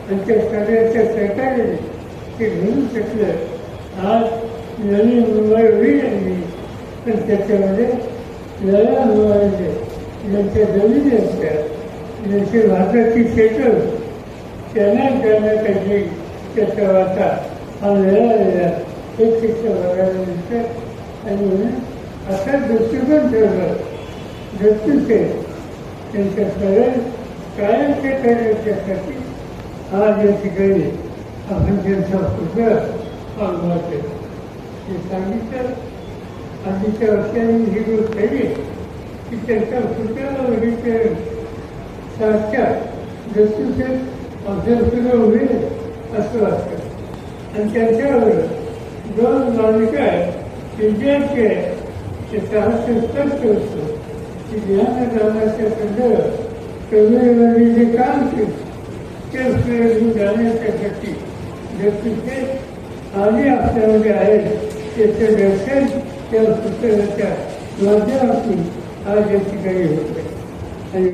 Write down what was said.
आणि त्या सगळ्याच्या सहकार्याने ते घडू शकलं. आज नवी मुंबई होईल लागली, पण त्याच्यामध्ये लढा मुंबईचे ज्यांच्या जमिनी असतात, ज्यांची भारताची क्षेत्र त्यांना करण्यासाठी त्याचा वाटा हा मिळालेला हे चित्र बघायला मिळतं. आणि म्हणून असा दृष्टिकोन ठेवलं दृष्टीचे त्यांच्या सरळ कायमचे करण्यासाठी आज या ठिकाणी आपण त्यांचा पुतळा अनुभव केला. हे सांगितलं आधीच्या वर्षांनी ही गोष्ट आहे की त्यांचा पुतळा बघितले साक्षात दृष्टीचे अभ्यासुद्धा उभे असं वाटतं. आणि त्यांच्यावर दोन मालिका आहेत, विद्यार्थी आहे त्याचा अर्थ स्पष्ट असतो की ज्ञानदानाच्या संदर्भात कबीरवादी जे काम केलं ते जाण्याच्यासाठी व्यक्तीचे आणि आपल्यामध्ये आहेत त्याचं दर्शन त्या पुस्तकाच्या माध्यमातून आज या ठिकाणी होत आहे.